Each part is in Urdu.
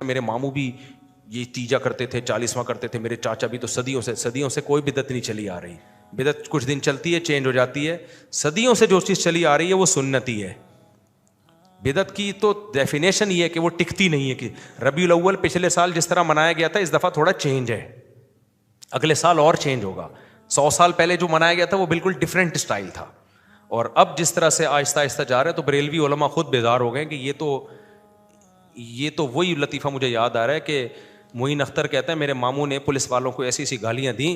میرے ماموں بھی یہ تیجا کرتے تھے، 40واں کرتے تھے، میرے چاچا بھی، تو صدیوں سے کوئی بدعت نہیں چلی آ رہی. بدعت کچھ دن چلتی ہے، چینج ہو جاتی ہے. صدیوں سے جو چیز چلی آ رہی ہے وہ سنتی ہے. بدعت کی تو ڈیفینیشن یہ ہے کہ وہ ٹکتی نہیں ہے. کہ ربیع الاول پچھلے سال جس طرح منایا گیا تھا اس دفعہ تھوڑا چینج ہے، اگلے سال اور چینج ہوگا. 100 سال پہلے جو منایا گیا تھا وہ بالکل ڈفرینٹ اسٹائل تھا. اور اب جس طرح سے آہستہ آہستہ جا رہے ہیں تو بریلوی علماء خود بیدار ہو گئے کہ یہ تو وہی لطیفہ مجھے یاد آ رہا ہے کہ معین اختر کہتا ہے میرے ماموں نے پولیس والوں کو ایسی ایسی گالیاں دیں،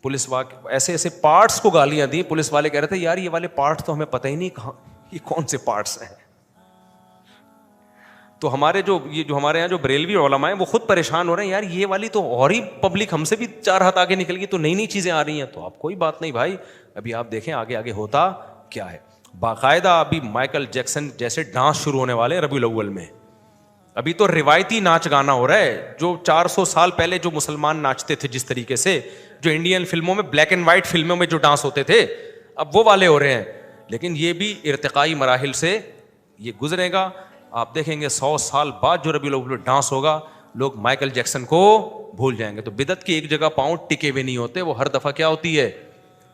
ایسے ایسے پارٹس کو گالیاں دیں، پولیس والے کہہ رہے تھے یار یہ والے پارٹس تو ہمیں پتہ ہی نہیں کہاں، یہ کون سے پارٹس ہیں. تو ہمارے یہاں جو بریلوی علماء ہیں وہ خود پریشان ہو رہے ہیں، یار یہ والی تو اور ہی پبلک ہم سے بھی 4 ہاتھ آگے نکل گئی، تو نئی چیزیں آ رہی ہیں. تو آپ کوئی بات نہیں بھائی، ابھی آپ دیکھیں آگے آگے ہوتا کیا ہے. باقاعدہ ابھی مائیکل جیکسن جیسے ڈانس شروع ہونے والے ہیں ربیع الاول میں. ابھی تو روایتی ناچ گانا ہو رہا ہے، جو 400 سال پہلے جو مسلمان ناچتے تھے جس طریقے سے، جو انڈین فلموں میں بلیک اینڈ وائٹ فلموں میں جو ڈانس ہوتے تھے، اب وہ والے ہو رہے ہیں. لیکن یہ بھی ارتقائی مراحل سے یہ گزرے گا. آپ دیکھیں گے 100 سال بعد جو ربیع الاول ڈانس ہوگا لوگ مائیکل جیکسن کو بھول جائیں گے. تو بدعت کی ایک جگہ پاؤں ٹکے ہوئے نہیں ہوتے، وہ ہر دفعہ کیا ہوتی ہے.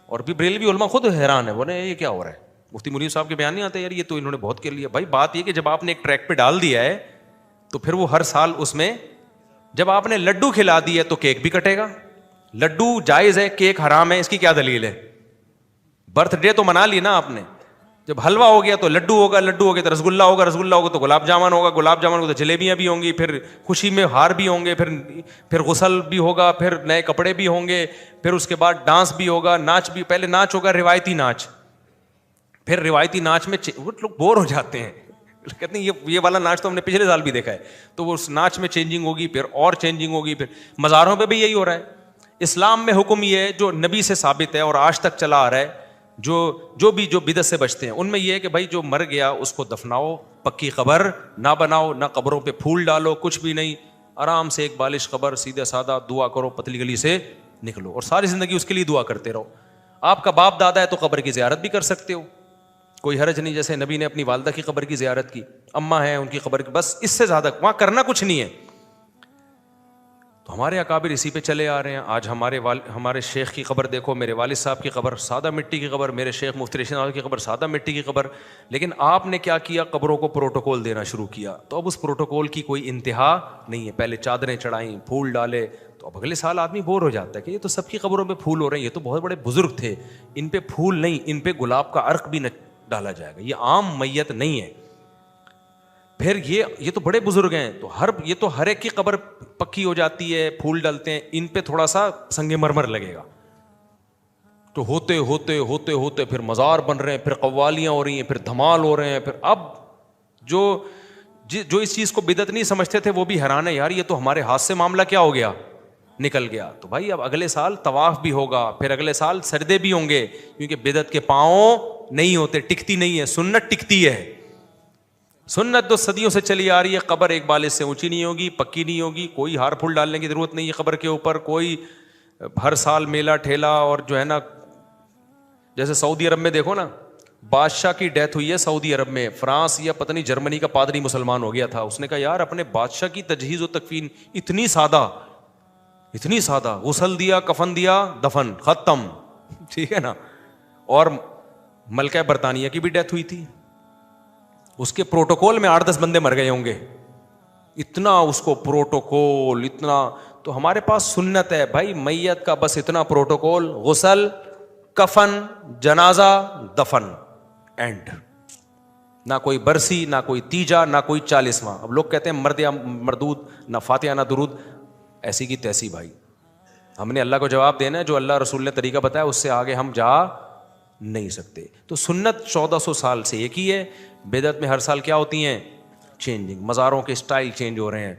اور بھی بریلوی علماء خود حیران ہے، بولے یہ کیا ہو رہا ہے. مفتی مرید صاحب کے بیان نہیں آتے یار یہ تو انہوں نے بہت کر لیا. بھائی بات یہ کہ جب آپ نے ایک ٹریک پہ ڈال دیا ہے تو پھر وہ ہر سال اس میں، جب آپ نے لڈو کھلا دی ہے تو کیک بھی کٹے گا. لڈو جائز ہے، کیک حرام ہے، اس کی کیا دلیل ہے. برتھ ڈے تو منا لی نا آپ نے. جب حلوہ ہو گیا تو لڈو ہوگا، لڈو ہو گیا تو رسگلہ ہوگا، رسگلہ ہوگا تو گلاب جامن ہوگا، گلاب جامن ہوگا تو جلیبیاں بھی ہوں گی، پھر خوشی میں ہار بھی ہوں گے، پھر غسل بھی ہوگا، پھر نئے کپڑے بھی ہوں گے، پھر اس کے بعد ڈانس بھی ہوگا، ناچ بھی. پہلے ناچ ہوگا روایتی ناچ، پھر روایتی ناچ میں وہ لوگ بور ہو جاتے ہیں، کہتے ہیں یہ والا ناچ تو ہم نے پچھلے سال بھی دیکھا ہے. تو وہ اس ناچ میں چینجنگ ہوگی، پھر اور چینجنگ ہوگی. پھر مزاروں پہ بھی یہی ہو رہا ہے. اسلام میں حکم یہ ہے جو نبی سے ثابت ہے اور آج تک چلا آ رہا ہے، جو بدعت سے بچتے ہیں ان میں یہ ہے کہ بھائی جو مر گیا اس کو دفناؤ، پکی قبر نہ بناؤ، نہ قبروں پہ پھول ڈالو، کچھ بھی نہیں. آرام سے ایک بالش قبر، سیدھا سادہ دعا کرو، پتلی گلی سے نکلو اور ساری زندگی اس کے لیے دعا کرتے رہو. آپ کا باپ دادا ہے تو قبر کی زیارت بھی کر سکتے ہو، کوئی حرج نہیں. جیسے نبی نے اپنی والدہ کی قبر کی زیارت کی، اماں ہیں ان کی قبر کی، بس اس سے زیادہ وہاں کرنا کچھ نہیں ہے. تو ہمارے اکابر اسی پہ چلے آ رہے ہیں. آج ہمارے شیخ کی قبر دیکھو، میرے والد صاحب کی قبر سادہ مٹی کی قبر، میرے شیخ مفتی رشید صاحب کی قبر سادہ مٹی کی قبر. لیکن آپ نے کیا کیا، قبروں کو پروٹوکول دینا شروع کیا. تو اب اس پروٹوکول کی کوئی انتہا نہیں ہے. پہلے چادریں چڑھائیں، پھول ڈالے، تو اب اگلے سال آدمی بور ہو جاتا ہے کہ یہ تو سب کی قبروں پہ پھول ہو رہے ہیں، یہ تو بہت بڑے بزرگ تھے، ان پہ پھول نہیں، ان پہ گلاب کا عرق بھی نہ ڈالا جائے گا، یہ عام میت نہیں ہے. پھر یہ تو بڑے بزرگ ہیں، تو یہ تو ہر ایک کی قبر پکی ہو جاتی ہے، پھول ڈلتے ہیں، ان پہ تھوڑا سا سنگ مرمر لگے گا. تو ہوتے ہوتے ہوتے ہوتے پھر مزار بن رہے ہیں، پھر قوالیاں ہو رہی ہیں، پھر دھمال ہو رہے ہیں. پھر اب جو اس چیز کو بدعت نہیں سمجھتے تھے وہ بھی حیران ہے، یار یہ تو ہمارے ہاتھ سے معاملہ کیا ہو گیا، نکل گیا. تو بھائی اب اگلے سال طواف بھی ہوگا، پھر اگلے سال سجدے بھی ہوں گے، کیونکہ بدعت کے پاؤں نہیں ہوتے، ٹکتی نہیں ہے. سنت ٹکتی ہے. سنت تو صدیوں سے چلی آ رہی ہے. قبر ایک بالش سے اونچی نہیں ہوگی، پکی نہیں ہوگی، کوئی ہار پھول ڈالنے کی ضرورت نہیں ہے قبر کے اوپر. کوئی ہر سال میلہ ٹھیلا اور جو ہے نا، جیسے سعودی عرب میں دیکھو نا، بادشاہ کی ڈیتھ ہوئی ہے سعودی عرب میں، فرانس یا پتہ نہیں جرمنی کا پادری مسلمان ہو گیا تھا. اس نے کہا یار اپنے بادشاہ کی تجہیز و تکفین اتنی سادہ، غسل دیا، کفن دیا، دفن، ختم. ٹھیک ہے نا. اور ملکہ برطانیہ کی بھی ڈیتھ ہوئی تھی، اس کے پروٹوکول میں 8-10 بندے مر گئے ہوں گے، اتنا اس کو پروٹوکول اتنا. تو ہمارے پاس سنت ہے بھائی، میت کا بس اتنا پروٹوکول، غسل، کفن، جنازہ، دفن، اینڈ. نہ کوئی برسی، نہ کوئی تیجا، نہ کوئی 40واں. اب لوگ کہتے ہیں مرد یا مردود، نہ فاتحہ نہ درود، ایسی کی تیسی. بھائی ہم نے اللہ کو جواب دینا ہے، جو اللہ رسول نے طریقہ بتایا اس سے آگے ہم جا نہیں سکتے. تو سنت 1400 سال سے ایک ہی ہے. بدعت میں ہر سال کیا ہوتی ہیں، چینجنگ. مزاروں کے اسٹائل چینج ہو رہے ہیں،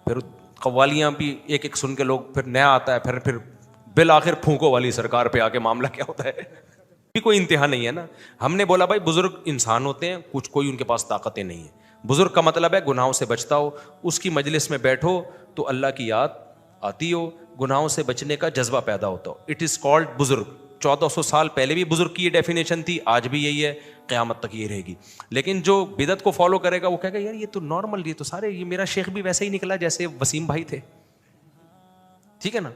پھر قوالیاں بھی ایک ایک سن کے لوگ، پھر نیا آتا ہے، پھر بالآخر پھونکو والی سرکار پہ آ کے معاملہ کیا ہوتا ہے. کوئی انتہا نہیں ہے نا. ہم نے بولا بھائی بزرگ انسان ہوتے ہیں، کوئی ان کے پاس طاقتیں نہیں ہیں. بزرگ کا مطلب ہے گناہوں سے بچتا ہو، اس کی مجلس میں بیٹھو تو اللہ کی یاد آتی ہو، گناہوں سے بچنے کا جذبہ پیدا ہوتا ہو. اٹ از کالڈ بزرگ. 1400 سال پہلے بھی بزرگ کی یہ ڈیفینیشن تھی, آج بھی یہی ہے, قیامت تک یہ رہے گی. لیکن جو بدعت کو فالو کرے گا وہ کہے گا یار یہ تو نارمل, یہ تو سارے, یہ میرا شیخ بھی ویسے ہی نکلا جیسے وسیم بھائی تھے, ٹھیک ہے نا,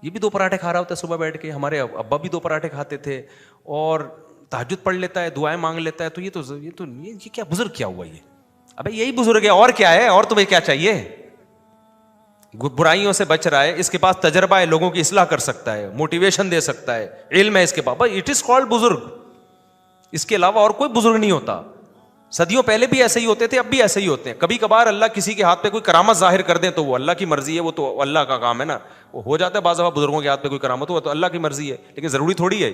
یہ بھی 2 پراٹھے کھا رہا ہوتا ہے صبح بیٹھ کے, ہمارے ابا بھی 2 پراٹھے کھاتے تھے, اور تہجد پڑھ لیتا ہے, دعائیں مانگ لیتا ہے, تو یہ کیا بزرگ کیا ہوا یہ؟ ابے یہی بزرگ ہے, اور کیا ہے, اور تمہیں کیا چاہیے؟ برائیوں سے بچ رہا ہے, اس کے پاس تجربہ ہے, لوگوں کی اصلاح کر سکتا ہے, موٹیویشن دے سکتا ہے, علم ہے اس کے پاس, اٹ از کالڈ بزرگ. اس کے علاوہ اور کوئی بزرگ نہیں ہوتا. صدیوں پہلے بھی ایسے ہی ہوتے تھے, اب بھی ایسے ہی ہوتے ہیں. کبھی کبھار اللہ کسی کے ہاتھ پہ کوئی کرامت ظاہر کر دیں تو وہ اللہ کی مرضی ہے, وہ تو اللہ کا کام ہے نا, وہ ہو جاتا ہے بعض دفعہ بزرگوں کے ہاتھ پہ کوئی کرامت ہوا تو اللہ کی مرضی ہے, لیکن ضروری تھوڑی ہے.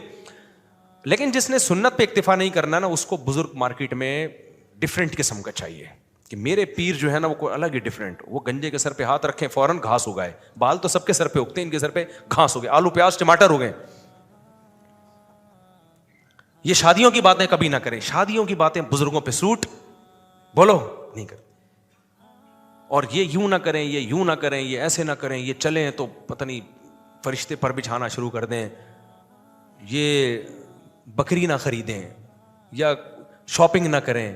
لیکن جس نے سنت پہ اکتفا نہیں کرنا نا, اس کو بزرگ مارکیٹ میں ڈفرینٹ قسم کا چاہیے کہ میرے پیر جو ہے نا وہ کوئی الگ ہی ڈفرینٹ, وہ گنجے کے سر پہ ہاتھ رکھیں فوراً گھاس اگائے, بال تو سب کے سر پہ اگتے ہیں, ان کے سر پہ گھاس ہو گئے, آلو پیاز ٹماٹر ہو گئے. یہ شادیوں کی باتیں کبھی نہ کریں, شادیوں کی باتیں بزرگوں پہ سوٹ بولو نہیں کریں, اور یہ یوں نہ کریں, یہ یوں نہ کریں, یہ ایسے نہ کریں, یہ چلیں تو پتہ نہیں فرشتے پر بچھانا شروع کر دیں, یہ بکری نہ خریدیں, یا شاپنگ نہ کریں,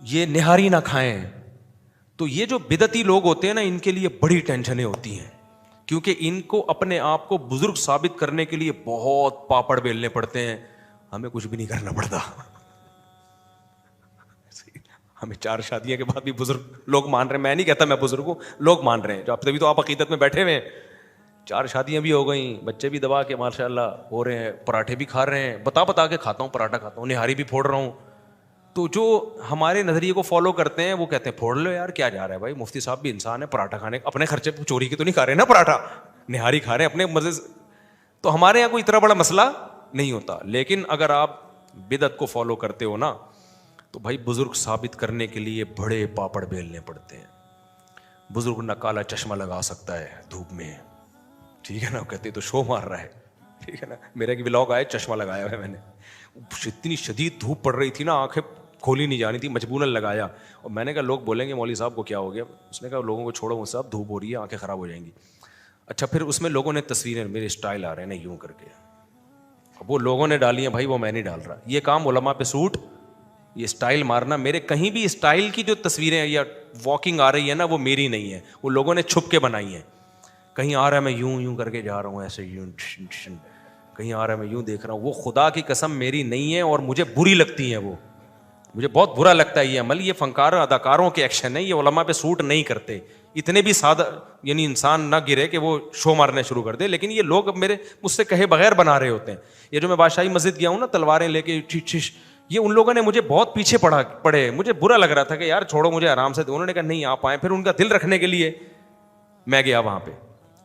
یہ نہاری نہ کھائیں. تو یہ جو بدعتی لوگ ہوتے ہیں نا, ان کے لیے بڑی ٹینشنیں ہوتی ہیں, کیونکہ ان کو اپنے آپ کو بزرگ ثابت کرنے کے لیے بہت پاپڑ بیلنے پڑتے ہیں. ہمیں کچھ بھی نہیں کرنا پڑتا, ہمیں 4 شادیوں کے بعد بھی بزرگ لوگ مان رہے ہیں. میں نہیں کہتا میں بزرگ ہوں, لوگ مان رہے ہیں, جو تبھی تو آپ عقیدت میں بیٹھے ہوئے ہیں. 4 شادیاں بھی ہو گئیں, بچے بھی دبا کے ماشاء اللہ ہو رہے ہیں, پراٹھے بھی کھا رہے ہیں, بتا کے کھاتا ہوں, پراٹھا کھاتا ہوں, نہاری بھی پھوڑ رہا ہوں. تو جو ہمارے نظریے کو فالو کرتے ہیں وہ کہتے ہیں پھوڑ لو یار, کیا جا رہا ہے بھائی, مفتی صاحب بھی انسان ہے, پراٹھا کھانے اپنے خرچے پہ چوری کے تو نہیں کھا رہے نا, پراٹھا نہاری کھا رہے ہیں اپنے مزے سے. تو ہمارے یہاں کوئی اتنا بڑا مسئلہ نہیں ہوتا. لیکن اگر آپ بدعت کو فالو کرتے ہو نا, تو بھائی بزرگ ثابت کرنے کے لیے بڑے پاپڑ بیلنے پڑتے ہیں. بزرگ نہ کالا چشمہ لگا سکتا ہے دھوپ میں, ٹھیک ہے نا, کہتے تو شو مار رہا ہے, ٹھیک ہے نا. میرا ایک ولاگ آیا, چشمہ لگایا ہوا ہے میں نے, اتنی شدید دھوپ پڑ رہی تھی نا, آنکھیں کھولی نہیں جانی تھی, مجبوراً لگایا. اور میں نے کہا لوگ بولیں گے مولوی صاحب کو کیا ہو گیا, اس نے کہا لوگوں کو چھوڑو مجھ صاحب, دھوپ ہو رہی ہے, آنکھیں خراب ہو جائیں گی. اچھا پھر اس میں لوگوں نے تصویریں, میرے اسٹائل آ رہے ہیں نا یوں کر کے, وہ لوگوں نے ڈالی ہیں بھائی, وہ میں نہیں ڈال رہا. یہ کام علماء پہ سوٹ, یہ اسٹائل مارنا, میرے کہیں بھی اسٹائل کی جو تصویریں یا واکنگ آ رہی ہے نا وہ میری نہیں ہے, وہ لوگوں نے چھپ کے بنائی ہیں. کہیں آ رہا ہے میں یوں کر کے جا رہا ہوں ایسے یوں, کہیں آ رہا ہے میں یوں دیکھ رہا ہوں, وہ خدا کی قسم میری نہیں ہے, اور مجھے بری لگتی ہیں, وہ مجھے بہت برا لگتا ہے یہ عمل. یہ فنکار اداکاروں کے ایکشن ہے, یہ علماء پہ سوٹ نہیں کرتے. اتنے بھی سادہ یعنی انسان نہ گرے کہ وہ شو مارنے شروع کر دے, لیکن یہ لوگ میرے مجھ سے کہے بغیر بنا رہے ہوتے ہیں. یہ جو میں بادشاہی مسجد گیا ہوں نا تلواریں لے کے, یہ ان لوگوں نے مجھے بہت پیچھے پڑے, مجھے برا لگ رہا تھا کہ یار چھوڑو مجھے آرام سے. انہوں نے کہا نہیں آپ آئیں, پھر ان کا دل رکھنے کے لیے میں گیا وہاں پہ.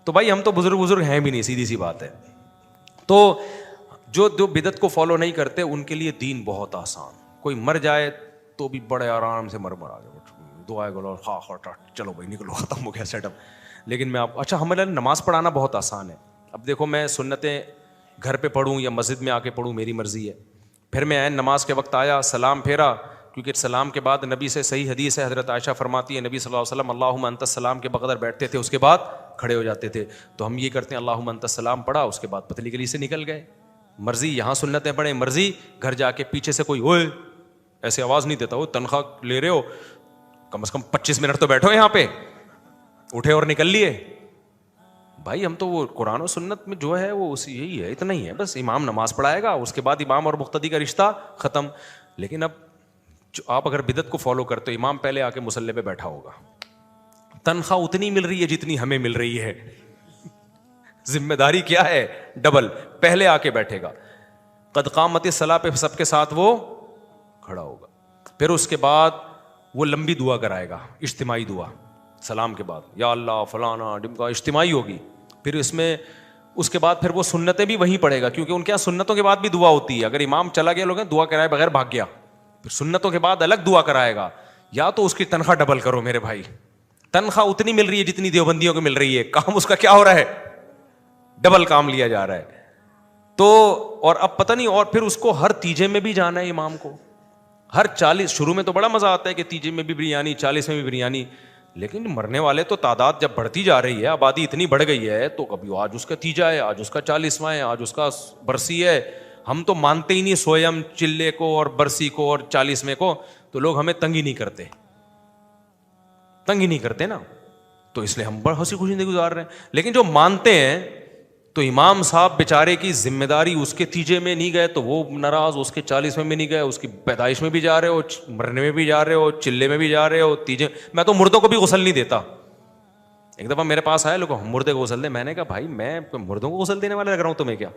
تو بھائی ہم تو بزرگ ہیں بھی نہیں, سیدھی سی بات ہے. تو جو بدعت کو فالو نہیں کرتے ان کے لیے دین بہت آسان. کوئی مر جائے تو بھی بڑے آرام سے مر آ گئے, دعائیں گلو, چلو بھائی نکلو, ختم ہو گیا سیٹ اپ. لیکن میں آپ اچھا ہمارے نماز پڑھانا بہت آسان ہے. اب دیکھو میں سنتیں گھر پہ پڑھوں یا مسجد میں آ کے پڑھوں میری مرضی ہے. پھر میں نماز کے وقت آیا, سلام پھیرا, کیونکہ سلام کے بعد نبی سے صحیح حدیث ہے, حضرت عائشہ فرماتی ہے نبی صلی اللہ علیہ وسلم اللہم انت السلام کے بقدر بیٹھتے تھے, اس کے بعد کھڑے ہو جاتے تھے. تو ہم یہ کرتے ہیں اللہم انت السلام پڑھا, اس کے بعد پتلی گلی سے نکل گئے. مرضی یہاں سنتیں پڑھیں, مرضی گھر جا کے پیچھے سے کوئی اوئے ایسے آواز نہیں دیتا, وہ تنخواہ لے رہے ہو کم از کم 25 منٹ تو بیٹھو یہاں پہ, اٹھے اور نکل لیے. بھائی ہم تو وہ قرآن و سنت میں جو ہے وہ اسی یہی ہے, اتنا ہی ہے بس. امام نماز پڑھائے گا, اس کے بعد امام اور مقتدی کا رشتہ ختم. لیکن اب آپ اگر بدعت کو فالو کرتے ہو, امام پہلے آ کے مصلی پہ بیٹھا ہوگا, تنخواہ اتنی مل رہی ہے جتنی ہمیں مل رہی ہے, ذمہ داری کیا ہے ڈبل, پہلے آ کے بیٹھے گا, قد قامت الصلاۃ پہ سب کے ساتھ وہ کھڑا ہوگا. پھر اس کے بعد وہ لمبی دعا کرائے گا, اجتماعی دعا سلام کے بعد, یا اللہ فلانا ڈمکا, اجتماعی ہوگی. پھر اس کے بعد پھر وہ سنتیں بھی وہیں پڑھے گا, کیونکہ ان کے یہاں سنتوں کے بعد بھی دعا ہوتی ہے. اگر امام چلا گیا لوگ دعا کرائے بغیر بھاگ گیا, پھر سنتوں کے بعد الگ دعا کرائے گا. یا تو اس کی تنخواہ ڈبل کرو میرے بھائی, تنخواہ اتنی مل رہی ہے جتنی دیوبندیوں کو مل رہی ہے, کام اس کا کیا ہو رہا ہے, ڈبل کام لیا جا رہا ہے. تو اور اب پتہ نہیں, اور پھر اس کو ہر تیجے میں بھی جانا ہے امام کو, ہر 40, شروع میں تو بڑا مزہ آتا ہے کہ تیجے میں بھی بریانی, 40 میں بھی بریانی. لیکن مرنے والے تو تعداد جب بڑھتی جا رہی ہے, آبادی اتنی بڑھ گئی ہے, تو کبھی آج اس کا تیجا ہے, آج اس کا 40واں ہے, آج اس کا برسی ہے. ہم تو مانتے ہی نہیں سویم, چلے کو اور برسی کو اور 40ویں کو, تو لوگ ہمیں تنگ ہی نہیں کرتے, تنگ ہی نہیں کرتے نا, تو اس لیے ہم بڑا ہنسی خوشی زندگی گزار رہے ہیں. لیکن جو مانتے ہیں, تو امام صاحب بیچارے کی ذمہ داری, اس کے تیجے میں نہیں گئے تو وہ ناراض, اس کے 40ویں میں نہیں گئے, اس کی پیدائش میں بھی جا رہے ہو, مرنے میں بھی جا رہے ہو, چلے میں بھی جا رہے ہو, تیجے. میں تو مردوں کو بھی غسل نہیں دیتا. ایک دفعہ میرے پاس آئے لوگ, مردے کو غسل دیں. میں نے کہا بھائی میں مردوں کو غسل دینے والا لگ رہا ہوں تمہیں کیا؟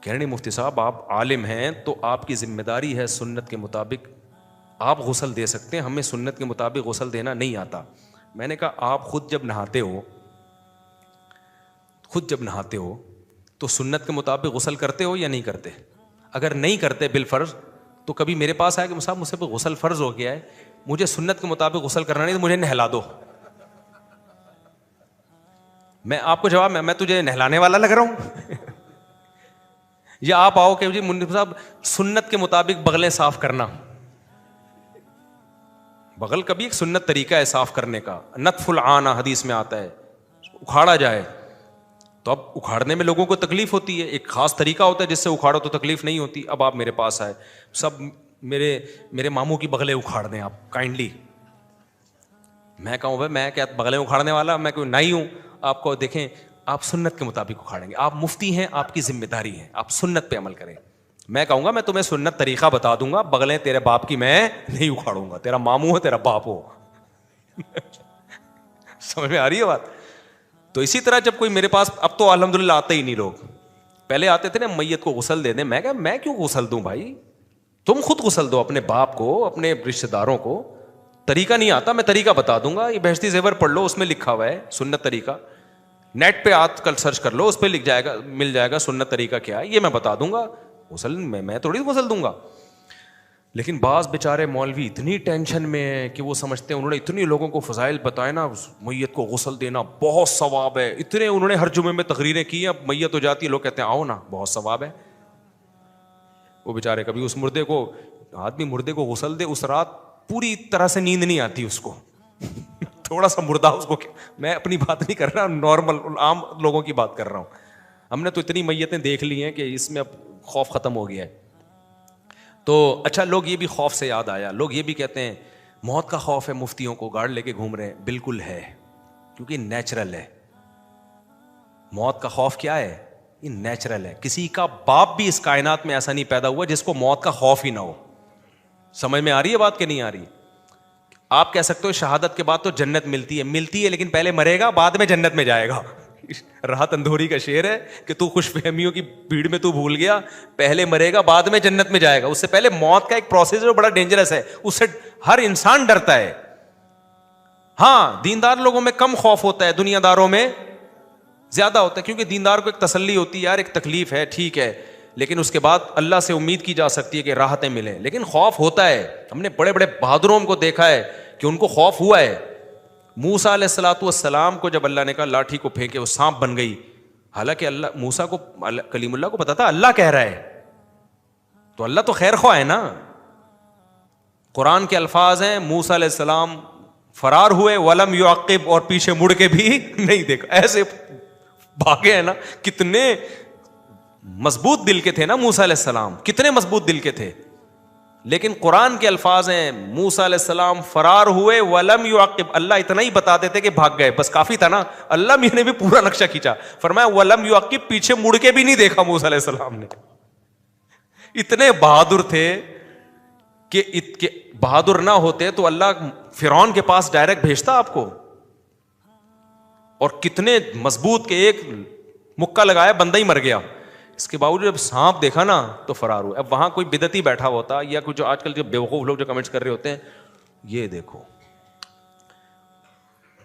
کہہ رہے نہیں مفتی صاحب آپ عالم ہیں تو آپ کی ذمہ داری ہے سنت کے مطابق آپ غسل دے سکتے ہیں, ہمیں سنت کے مطابق غسل دینا نہیں آتا. میں نے کہا آپ خود جب نہاتے ہو تو سنت کے مطابق غسل کرتے ہو یا نہیں کرتے؟ اگر نہیں کرتے بالفرض, تو کبھی میرے پاس آیا کہ صاحب مجھ سے غسل فرض ہو گیا ہے, مجھے سنت کے مطابق غسل کرنا نہیں, تو مجھے نہلا دو. میں آپ کو جواب, میں تجھے نہلانے والا لگ رہا ہوں؟ یا آپ آؤ کہ جی منصف صاحب سنت کے مطابق بغلیں صاف کرنا. بغل کا بھی ایک سنت طریقہ ہے صاف کرنے کا, نتف العانہ حدیث میں آتا ہے, اکھاڑا جائے. تو اب اکھاڑنے میں لوگوں کو تکلیف ہوتی ہے, ایک خاص طریقہ ہوتا ہے جس سے اکھاڑو تو تکلیف نہیں ہوتی. اب آپ میرے پاس آئے, سب میرے ماموں کی بغلیں اکھاڑ دیں آپ کائنڈلی. میں کہوں بھائی میں کیا بغلیں اکھاڑنے والا, میں کوئی نہیں ہوں. آپ کو دیکھیں آپ سنت کے مطابق اکھاڑیں گے, آپ مفتی ہیں, آپ کی ذمہ داری ہے, آپ سنت پہ عمل کریں. میں کہوں گا میں تمہیں سنت طریقہ بتا دوں گا, بغلیں تیرے باپ کی میں نہیں اکھاڑوں گا, تیرا ماموں ہو تیرا باپ ہو. سمجھ میں آ رہی ہے بات؟ تو اسی طرح جب کوئی میرے پاس, اب تو الحمدللہ آتے ہی نہیں لوگ, پہلے آتے تھے نا میت کو غسل دے دیں. میں کہا میں کیوں غسل دوں بھائی, تم خود غسل دو اپنے باپ کو, اپنے رشتے داروں کو. طریقہ نہیں آتا, میں طریقہ بتا دوں گا. یہ بہشتی زیور پڑھ لو, اس میں لکھا ہوا ہے سنت طریقہ. نیٹ پہ آج کل سرچ کر لو, اس پہ لکھ جائے گا, مل جائے گا سنت طریقہ کیا ہے, یہ میں بتا دوں گا. غسل میں تھوڑی غسل دوں گا. لیکن بعض بیچارے مولوی اتنی ٹینشن میں ہیں کہ وہ سمجھتے ہیں انہوں نے اتنی لوگوں کو فضائل بتائے نا, میت کو غسل دینا بہت ثواب ہے, اتنے انہوں نے ہر جمعے میں تقریریں کی, اب میت ہو جاتی ہے لوگ کہتے ہیں آؤ نا بہت ثواب ہے. وہ بیچارے کبھی اس مردے کو, آدمی مردے کو غسل دے, اس رات پوری طرح سے نیند نہیں آتی اس کو. تھوڑا سا مردہ اس کو, میں اپنی بات نہیں کر رہا, نارمل عام لوگوں کی بات کر رہا ہوں. ہم نے تو اتنی میتیں دیکھ لی ہیں کہ اس میں اب خوف ختم ہو گیا ہے. تو اچھا لوگ یہ بھی خوف سے یاد آیا, لوگ یہ بھی کہتے ہیں موت کا خوف ہے, مفتیوں کو گارڈ لے کے گھوم رہے ہیں. بالکل ہے, کیونکہ نیچرل ہے. موت کا خوف کیا ہے؟ یہ نیچرل ہے. کسی کا باپ بھی اس کائنات میں ایسا نہیں پیدا ہوا جس کو موت کا خوف ہی نہ ہو. سمجھ میں آ رہی ہے بات کہ نہیں آ رہی؟ آپ کہہ سکتے ہو شہادت کے بعد تو جنت ملتی ہے لیکن پہلے مرے گا بعد میں جنت میں جائے گا. راحت اندھوری کا شعر ہے کہ تو خوش فہمیوں کی بھیڑ میں تو بھول گیا, پہلے مرے گا بعد میں جنت میں جائے گا. اس سے پہلے موت کا ایک پروسیس جو بڑا ڈینجرس ہے, اس سے ہر انسان ڈرتا ہے. ہاں دیندار لوگوں میں کم خوف ہوتا ہے, دنیا داروں میں زیادہ ہوتا ہے, کیونکہ دیندار کو ایک تسلی ہوتی ہے, یار ایک تکلیف ہے ٹھیک ہے, لیکن اس کے بعد اللہ سے امید کی جا سکتی ہے کہ راحتیں ملیں. لیکن خوف ہوتا ہے. ہم نے بڑے بڑے بہادروں کو دیکھا ہے کہ ان کو خوف ہوا ہے. موسیٰ علیہ الصلوۃ والسلام کو جب اللہ نے کہا لاٹھی کو پھینکے وہ سانپ بن گئی, حالانکہ اللہ موسیٰ کو, کلیم اللہ کو پتا تھا اللہ کہہ رہا ہے, تو اللہ تو خیر خواہ ہے نا. قرآن کے الفاظ ہیں موسیٰ علیہ السلام فرار ہوئے ولم یعقب, اور پیچھے مڑ کے بھی نہیں دیکھا, ایسے بھاگے ہیں نا. کتنے مضبوط دل کے تھے نا موسیٰ علیہ السلام, کتنے مضبوط دل کے تھے. لیکن قرآن کے الفاظ ہیں موسیٰ علیہ السلام فرار ہوئے ولم یعقب, اللہ اتنا ہی بتا دیتے کہ بھاگ گئے بس کافی تھا نا. اللہ نے بھی پورا نقشہ کھینچا, فرمایا ولم یعقب, پیچھے مڑ کے بھی نہیں دیکھا موسیٰ علیہ السلام نے. اتنے بہادر تھے کہ بہادر نہ ہوتے تو اللہ فرعون کے پاس ڈائریکٹ بھیجتا آپ کو. اور کتنے مضبوط کہ ایک مکہ لگایا بندہ ہی مر گیا. اس کے باوجود جب سانپ دیکھا نا تو فرار ہوئے. اب وہاں کوئی بدعتی بیٹھا ہوتا یا کچھ جو آج کل جو بیوقوف لوگ جو کمنٹس کر رہے ہوتے ہیں, یہ دیکھو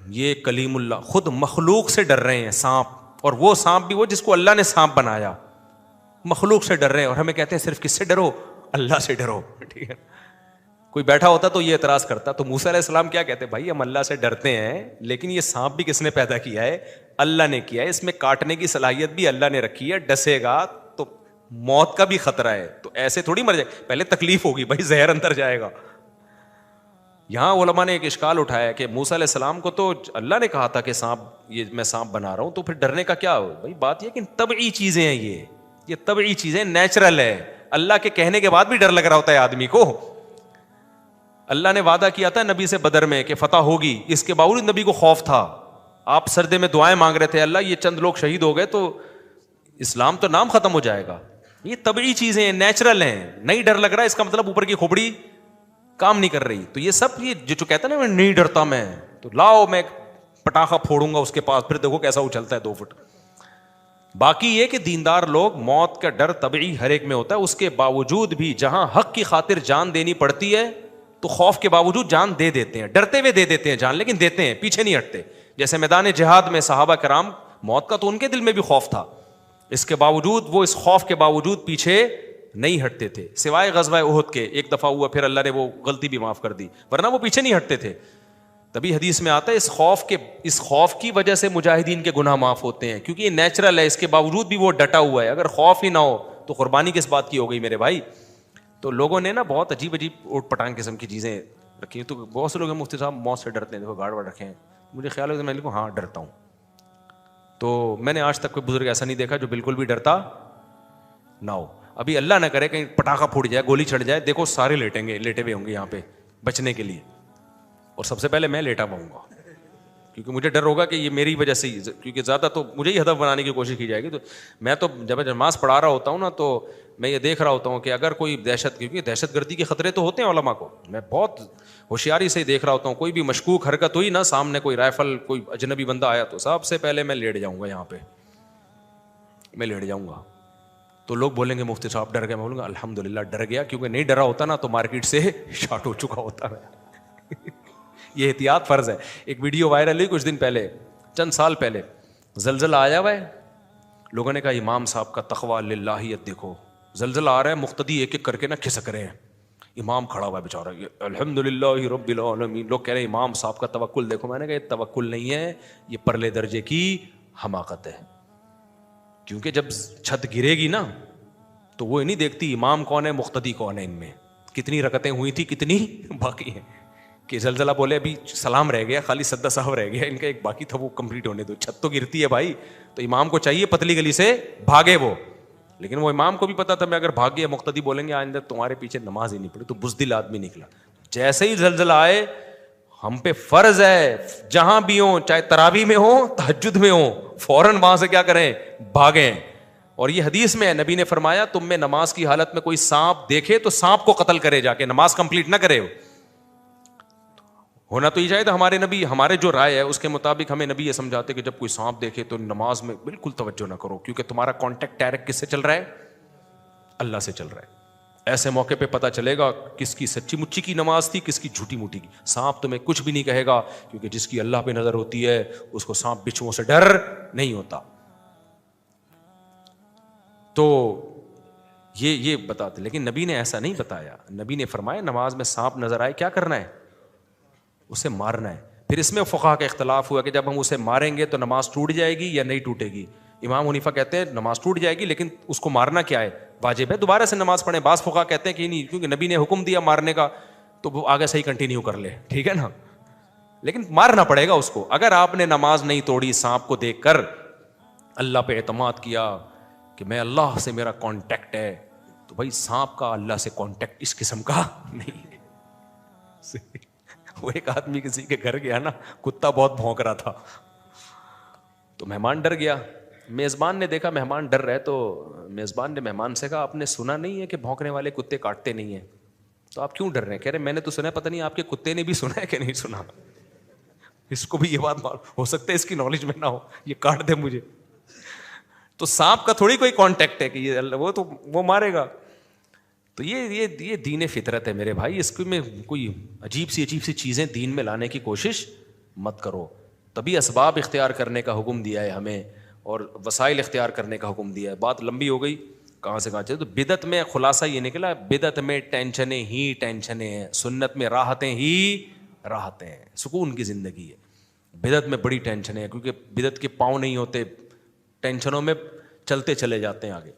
یہ کلیم اللہ خود مخلوق سے ڈر رہے ہیں سانپ, اور وہ سانپ بھی وہ جس کو اللہ نے سانپ بنایا, مخلوق سے ڈر رہے ہیں. اور ہمیں کہتے ہیں صرف کس سے ڈرو؟ اللہ سے ڈرو. ٹھیک ہے, کوئی بیٹھا ہوتا تو یہ اعتراض کرتا. تو موسیٰ علیہ السلام کیا کہتے ہیں؟ بھائی ہم اللہ سے ڈرتے ہیں لیکن یہ سانپ بھی کس نے پیدا کیا ہے؟ اللہ نے کیا ہے. اس میں کاٹنے کی صلاحیت بھی اللہ نے رکھی ہے, ڈسے گا تو موت کا بھی خطرہ ہے. تو ایسے تھوڑی مر جائے, پہلے تکلیف ہوگی بھائی, زہر اندر جائے گا. یہاں علماء نے ایک اشکال اٹھایا کہ موسیٰ علیہ السلام کو تو اللہ نے کہا تھا کہ سانپ، یہ میں سانپ بنا رہا ہوں، تو پھر ڈرنے کا کیا ہو بھائی؟ بات یہ کہ طبعی چیزیں ہیں، یہ طبعی چیزیں، نیچرل ہے. اللہ کے کہنے کے بعد بھی ڈر لگ رہا ہوتا ہے آدمی کو. اللہ نے وعدہ کیا تھا نبی سے بدر میں کہ فتح ہوگی، اس کے باوجود نبی کو خوف تھا. آپ سردے میں دعائیں مانگ رہے تھے، اللہ یہ چند لوگ شہید ہو گئے تو اسلام تو نام ختم ہو جائے گا. یہ طبعی چیزیں ہیں، نیچرل ہیں. نہیں ڈر لگ رہا ہے اس کا مطلب اوپر کی کھوپڑی کام نہیں کر رہی. تو یہ سب یہ جو کہتا ہے نا میں نہیں ڈرتا، میں تو لاؤ میں پٹاخہ پھوڑوں گا اس کے پاس، پھر دیکھو کیسا اچھلتا ہے 2 فٹ. باقی یہ کہ دیندار لوگ، موت کا ڈر طبعی ہر ایک میں ہوتا ہے، اس کے باوجود بھی جہاں حق کی خاطر جان دینی پڑتی ہے تو خوف کے باوجود جان دے دیتے ہیں، ڈرتے ہوئے دے دیتے ہیں جان، لیکن دیتے ہیں، پیچھے نہیں ہٹتے. جیسے میدان جہاد میں صحابہ کرام، موت کا تو ان کے دل میں بھی خوف تھا، اس کے باوجود وہ اس خوف کے باوجود پیچھے نہیں ہٹتے تھے، سوائے غزوہ احد کے. ایک دفعہ ہوا، پھر اللہ نے وہ غلطی بھی معاف کر دی، ورنہ وہ پیچھے نہیں ہٹتے تھے. تبھی حدیث میں آتا ہے اس خوف کی وجہ سے مجاہدین کے گناہ معاف ہوتے ہیں، کیونکہ یہ نیچرل ہے. اس کے باوجود بھی وہ ڈٹا ہوا ہے. اگر خوف ہی نہ ہو تو قربانی کس بات کی ہو گئی میرے بھائی؟ تو لوگوں نے نا بہت عجیب اوٹ پٹانگ قسم کی چیزیں رکھی ہیں. تو بہت سے لوگ ہیں مفتی صاحب موت سے ڈرتے ہیں، دیکھو گارڈ وارڈ رکھے ہیں. مجھے خیال ہے میں ہاں ڈرتا ہوں. تو میں نے آج تک کوئی بزرگ ایسا نہیں دیکھا جو بالکل بھی ڈرتا نہ ہو. ابھی اللہ نہ کرے کہیں پٹاخہ پھوٹ جائے، گولی چڑھ جائے، دیکھو سارے لیٹیں گے، لیٹے ہوئے ہوں گے یہاں پہ بچنے کے لیے، اور سب سے پہلے میں لیٹا پاؤں گا، کیونکہ مجھے ڈر ہوگا کہ یہ میری وجہ سے ہی، کیونکہ زیادہ تو مجھے ہی ہدف بنانے کی کوشش کی جائے گی. تو میں تو جب نماز پڑھا رہا ہوتا ہوں نا، تو میں یہ دیکھ رہا ہوتا ہوں کہ اگر کوئی کیونکہ دہشت گردی کے خطرے تو ہوتے ہیں علماء کو، میں بہت ہوشیاری سے دیکھ رہا ہوتا ہوں. کوئی بھی مشکوک حرکت ہوئی نا، سامنے کوئی رائفل، کوئی اجنبی بندہ آیا، تو سب سے پہلے میں لیٹ جاؤں گا، یہاں پہ میں لیٹ جاؤں گا. تو لوگ بولیں گے مفتی صاحب ڈر گئے. میں بولوں گا الحمدللہ ڈر گیا، کیونکہ نہیں ڈرا ہوتا نا تو مارکیٹ سے شارٹ ہو چکا ہوتا ہے. یہ احتیاط فرض ہے. ایک ویڈیو وائرل ہوئی کچھ دن پہلے، چند سال پہلے، زلزلہ آیا ہوا ہے. لوگوں نے کہا امام صاحب کا تقویٰ للہیت دیکھو، زلزلہ آ رہا ہے، مقتدی ایک ایک کر کے نا کھسک رہے ہیں، امام کھڑا ہوا ہے بیچارہ، الحمدللہ رب العالمین. لوگ کہہ رہے ہیں امام صاحب کا توکل دیکھو. میں نے کہا یہ توکل نہیں ہے، یہ پرلے درجے کی حماقت ہے. کیونکہ جب چھت گرے گی نا تو وہ نہیں دیکھتی امام کون ہے، مقتدی کون ہے، ان میں کتنی رکعتیں ہوئی تھی، کتنی باقی ہیں. کہ زلزلہ بولے ابھی سلام رہ گیا، خالی سدا صاحب رہ گیا، ان کا ایک باقی تھا وہ کمپلیٹ ہونے دو. چھت تو گرتی ہے بھائی، تو امام کو چاہیے پتلی گلی سے بھاگے وہ. لیکن وہ امام کو بھی پتا تھا میں اگر بھاگ گیا مقتدی بولیں گے آئندہ تمہارے پیچھے نماز ہی نہیں پڑی. تو بزدل آدمی نکلا. جیسے ہی زلزلہ آئے، ہم پہ فرض ہے جہاں بھی ہوں، چاہے تراویح میں ہوں، تہجد میں ہوں، فوراً وہاں سے کیا کریں، بھاگیں. اور یہ حدیث میں ہے، نبی نے فرمایا تم میں نماز کی حالت میں کوئی سانپ دیکھے تو سانپ کو قتل کرے، جا کے نماز کمپلیٹ نہ کرے. ہونا تو یہ چاہیے تھا. ہمارے نبی، ہمارے جو رائے ہے اس کے مطابق ہمیں نبی یہ سمجھاتے کہ جب کوئی سانپ دیکھے تو نماز میں بالکل توجہ نہ کرو، کیونکہ تمہارا کانٹیکٹ ڈائریکٹ کس سے چل رہا ہے، اللہ سے چل رہا ہے. ایسے موقع پہ پتہ چلے گا کس کی سچی مچی کی نماز تھی، کس کی جھوٹی موٹی کی. سانپ تمہیں کچھ بھی نہیں کہے گا، کیونکہ جس کی اللہ پہ نظر ہوتی ہے اس کو سانپ بچھوؤں سے ڈر نہیں ہوتا. تو یہ بتاتے، لیکن نبی نے ایسا نہیں بتایا. نبی نے فرمایا نماز میں سانپ نظر آئے کیا کرنا ہے، اسے مارنا ہے. پھر اس میں فقہا کا اختلاف ہوا کہ جب ہم اسے ماریں گے تو نماز ٹوٹ جائے گی یا نہیں ٹوٹے گی. امام حنیفہ کہتے ہیں نماز ٹوٹ جائے گی، لیکن اس کو مارنا کیا ہے، واجب ہے، دوبارہ سے نماز پڑھیں. بعض فقہا کہتے ہیں کہ نہیں، کیونکہ نبی نے حکم دیا مارنے کا تو وہ آگے صحیح کنٹینیو کر لے، ٹھیک ہے نا، لیکن مارنا پڑے گا اس کو. اگر آپ نے نماز نہیں توڑی سانپ کو دیکھ کر، اللہ پہ اعتماد کیا کہ میں اللہ سے میرا کانٹیکٹ ہے، تو بھائی سانپ کا اللہ سے کانٹیکٹ اس قسم کا نہیں ہے. وہ ایک آدمی کسی کے گھر گیا نا، کتا بہت بھونک رہا تھا، تو مہمان ڈر گیا. میزبان نے دیکھا مہمان ڈر رہے، تو میزبان نے مہمان سے کہا آپ نے سنا نہیں ہے کہ بھونکنے والے کتے کاٹتے نہیں ہیں، تو آپ کیوں ڈر رہے ہیں؟ کہہ رہے میں نے تو سنا ہے، پتہ نہیں آپ کے کتے نے بھی سنا ہے کہ نہیں سنا. اس کو بھی یہ بات ہو سکتا ہے اس کی نالج میں نہ ہو، یہ کاٹ دے مجھے. تو سانپ کا تھوڑی کوئی کانٹیکٹ ہے کہ یہ اللہ، وہ تو وہ مارے گا. تو یہ دین فطرت ہے میرے بھائی. اس میں کوئی عجیب سی چیزیں دین میں لانے کی کوشش مت کرو. تبھی اسباب اختیار کرنے کا حکم دیا ہے ہمیں، اور وسائل اختیار کرنے کا حکم دیا ہے. بات لمبی ہو گئی، کہاں سے کہاں چلے. تو بدعت میں خلاصہ یہ نکلا، بدعت میں ٹینشنیں ہی ٹینشنیں ہیں، سنت میں راحتیں ہی راحتیں ہیں، سکون کی زندگی ہے. بدعت میں بڑی ٹینشنیں ہیں، کیونکہ بدعت کے پاؤں نہیں ہوتے، ٹینشنوں میں چلتے چلے جاتے ہیں آگے.